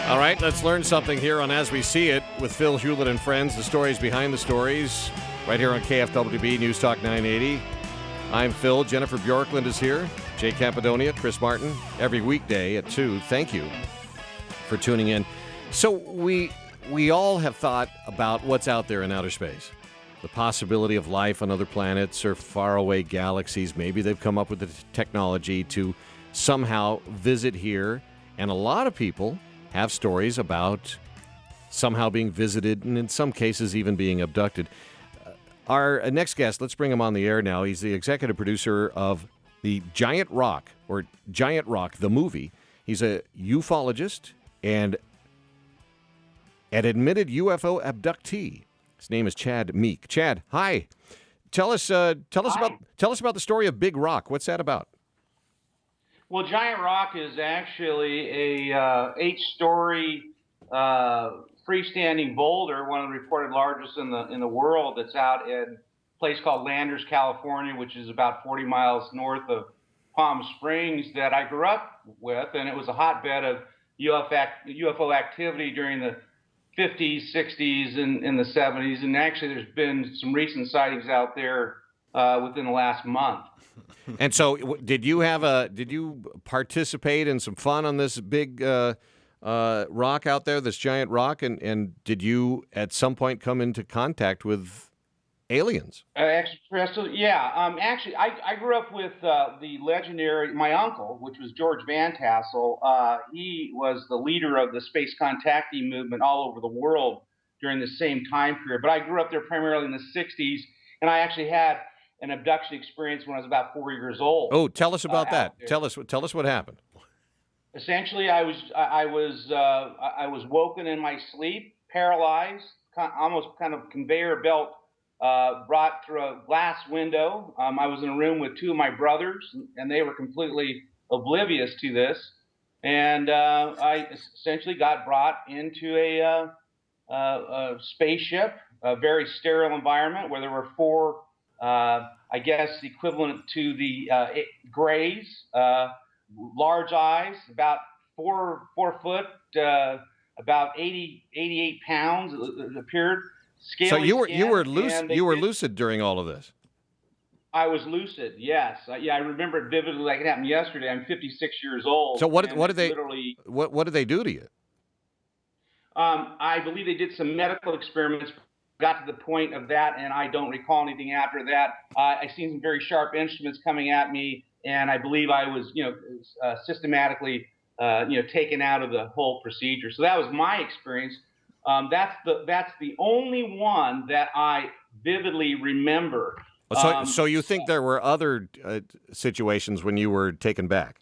All right, let's learn something here on As We See It with Phil Hulett and friends. The stories behind the stories, right here on KFWB News Talk 980. I'm Phil. Jennifer Bjorklund is here. Jay Capadonia, Chris Martin, every weekday at 2. Thank you for tuning in. So we all have thought about what's out there in outer space. The possibility of life on other planets or faraway galaxies. Maybe they've come up with the technology to somehow visit here. And a lot of people have stories about somehow being visited and in some cases even being abducted. Our next guest, let's bring him on the air now. He's the executive producer of the Giant Rock, the movie. He's a ufologist and an admitted UFO abductee. His name is Chad Meek. Chad, hi. Tell us about the story of Big Rock. What's that about? Well, Giant Rock is actually a 8-story freestanding boulder, one of the reported largest in the world. That's out in a place called Landers, California, which is about 40 miles north of Palm Springs, that I grew up with, and it was a hotbed of UFO activity during the 50s, 60s, and the 70s. And actually, there's been some recent sightings out there within the last month. And so, did you participate in some fun on this big rock out there, this giant rock, and did you at some point come into contact with aliens? Extraterrestrial, yeah. Actually, I grew up with the legendary, my uncle, which was George Van Tassel. He was the leader of the space contactee movement all over the world during the same time period. But I grew up there primarily in the 60s, and I actually had an abduction experience when I was about 4 years old. Oh, tell us about that. Tell us what happened. Essentially, I was woken in my sleep, paralyzed, almost kind of conveyor belt, brought through a glass window. I was in a room with 2 of my brothers, and they were completely oblivious to this. And I essentially got brought into a spaceship, a very sterile environment where there were 4. I guess equivalent to the grays, large eyes, about 4 foot, about 88 pounds. It appeared. So you were lucid during all of this. I was lucid. Yes. I remember it vividly like it happened yesterday. I'm 56 years old. So what did they do to you? I believe they did some medical experiments. Got to the point of that, and I don't recall anything after that. I seen some very sharp instruments coming at me, and I believe I was, systematically, taken out of the whole procedure. So that was my experience. That's the only one that I vividly remember. So you think there were other situations when you were taken back?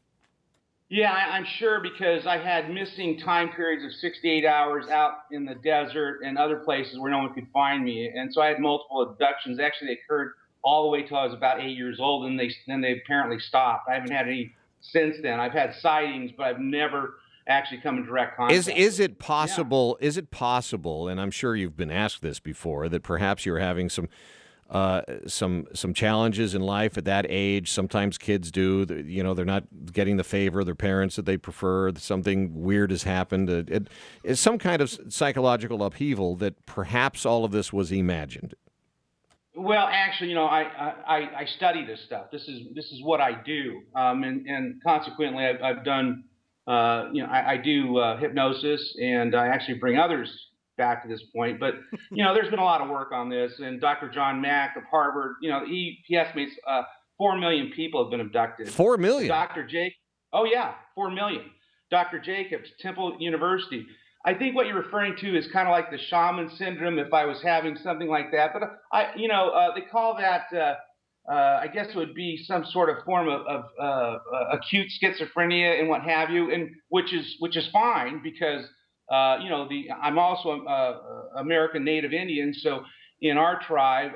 Yeah, I'm sure, because I had missing time periods of 68 hours out in the desert and other places where no one could find me. And so I had multiple abductions. Actually, they occurred all the way till I was about 8 years old, and then they apparently stopped. I haven't had any since then. I've had sightings, but I've never actually come in direct contact. Is it possible? Yeah. Is it possible? And I'm sure you've been asked this before, that perhaps you're having some challenges in life at that age. Sometimes kids do. They're not getting the favor of their parents that they prefer. Something weird has happened. It's some kind of psychological upheaval that perhaps all of this was imagined. Well, actually, I study this stuff. This is what I do, and consequently, I've done. I do hypnosis, and I actually bring others back to this point. But, there's been a lot of work on this. And Dr. John Mack of Harvard, he estimates 4 million people have been abducted. 4 million? Dr. Jake, oh, yeah, 4 million. Dr. Jacobs, Temple University. I think what you're referring to is kind of like the shaman syndrome, if I was having something like that. But, they call that, I guess it would be some sort of form of acute schizophrenia and what have you, and which is fine, because I'm also American Native Indian, so in our tribe,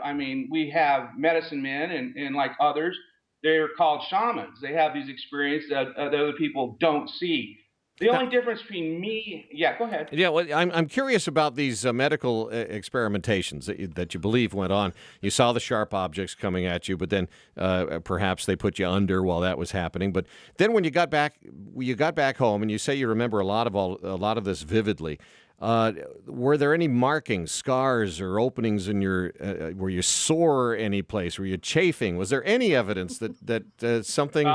we have medicine men, and like others, they're called shamans. They have these experiences that other people don't see. The only difference between me, yeah, go ahead. Yeah, well, I'm curious about these medical experimentations that you believe went on. You saw the sharp objects coming at you, but then perhaps they put you under while that was happening. But then when you got back home, and you say you remember a lot of this vividly. Were there any markings, scars, or openings in your? Were you sore any place? Were you chafing? Was there any evidence that something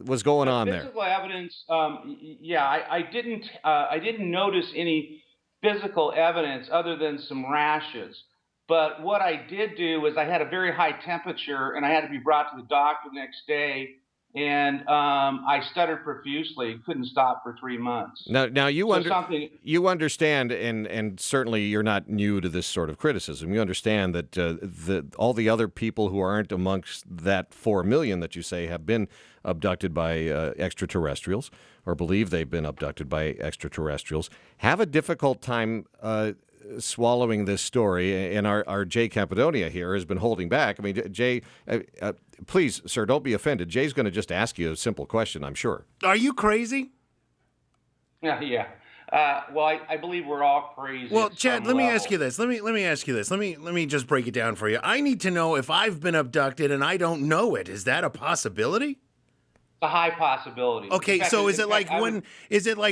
was going on there? Physical evidence, I didn't notice any physical evidence other than some rashes. But what I did do was I had a very high temperature, and I had to be brought to the doctor the next day. And I stuttered profusely, couldn't stop for 3 months. Now you understand, and certainly you're not new to this sort of criticism. You understand that all the other people who aren't amongst that 4 million that you say have been abducted by extraterrestrials, or believe they've been abducted by extraterrestrials, have a difficult time swallowing this story, and our Jay Campidonia here has been holding back. I mean, Jay, please, sir, don't be offended. Jay's going to just ask you a simple question, I'm sure. Are you crazy? Yeah. Well, I believe we're all crazy. Well, Chad, let me ask you this. Let me ask you this. Let me just break it down for you. I need to know if I've been abducted and I don't know it. Is that a possibility? It's a high possibility. Okay, so is it like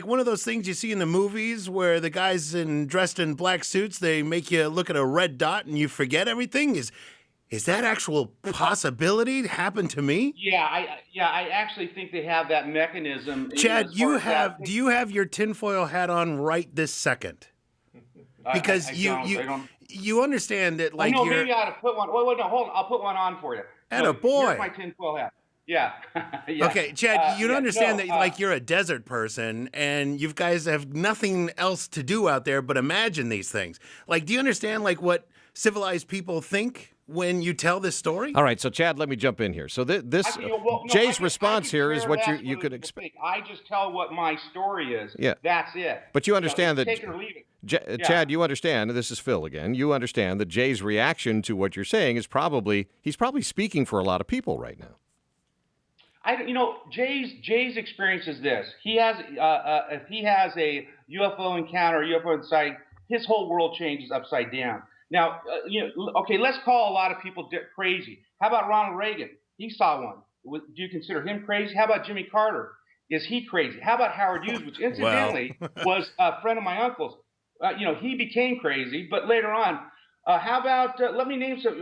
one of those things you see in the movies where the guys dressed in black suits, they make you look at a red dot and you forget everything? Is that actual possibility happen to me? Yeah, I actually think they have that mechanism. Chad, do you have your tinfoil hat on right this second? Because I don't. You understand that, like, maybe I ought to put one. Wait, no, hold on. I'll put one on for you. Attaboy. Here's my tinfoil hat. Yeah. Yeah. Okay, Chad, you understand that, like, you're a desert person and you guys have nothing else to do out there but imagine these things. Like, do you understand, like, what civilized people think when you tell this story? All right, so Chad, let me jump in here. So Jay's response here is what you could expect. I just tell what my story is. Yeah. That's it. But you understand that take it or leave it. Chad, you understand, this is Phil again, you understand that Jay's reaction to what you're saying is he's probably speaking for a lot of people right now. Jay's experience is this. He has, if he has a UFO encounter, UFO insight, his whole world changes upside down. Now, okay, let's call a lot of people crazy. How about Ronald Reagan? He saw one. Do you consider him crazy? How about Jimmy Carter? Is he crazy? How about Howard Hughes, which incidentally was a friend of my uncle's? He became crazy, but later on, how about, let me name some,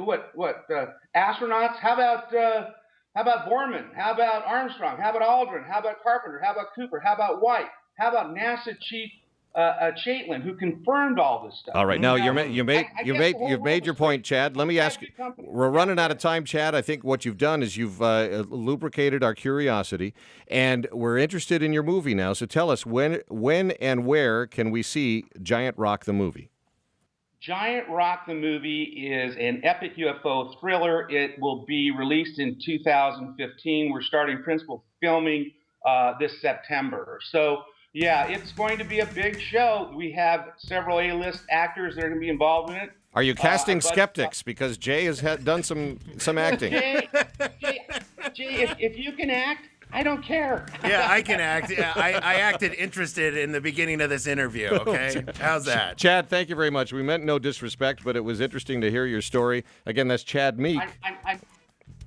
astronauts? How about Borman? How about Armstrong? How about Aldrin? How about Carpenter? How about Cooper? How about White? How about NASA Chief Chaitlin, who confirmed all this stuff? All right, now you've made your point, Chad. Let me ask you. We're running out of time, Chad. I think what you've done is you've lubricated our curiosity, and we're interested in your movie now. So tell us when and where can we see Giant Rock the movie? Giant Rock the movie is an epic UFO thriller. It will be released in 2015. We're starting principal filming this September. So, yeah, it's going to be a big show. We have several A-list actors that are going to be involved in it. Are you casting skeptics? Because Jay has done some acting. Jay, if you can act, I don't care. Yeah, I can act. Yeah, I acted interested in the beginning of this interview, okay? How's that? Chad, thank you very much. We meant no disrespect, but it was interesting to hear your story. Again, that's Chad Meek.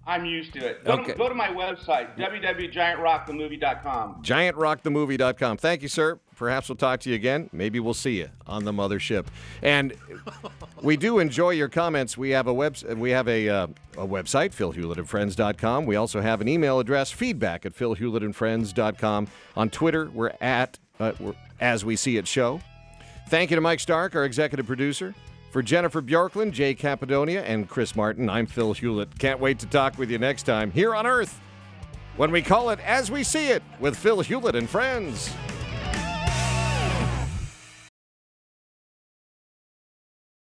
I'm used to it. Go to my website, www.giantrockthemovie.com. Giantrockthemovie.com. Thank you, sir. Perhaps we'll talk to you again. Maybe we'll see you on the mothership. And we do enjoy your comments. We have a website, philhewlettandfriends.com. We also have an email address, feedback@philhewlettandfriends.com. On Twitter, we're As We See It Show. Thank you to Mike Stark, our executive producer. For Jennifer Bjorklund, Jay Campidonia, and Chris Martin, I'm Phil Hulett. Can't wait to talk with you next time here on Earth when we call it As We See It with Phil Hulett and Friends.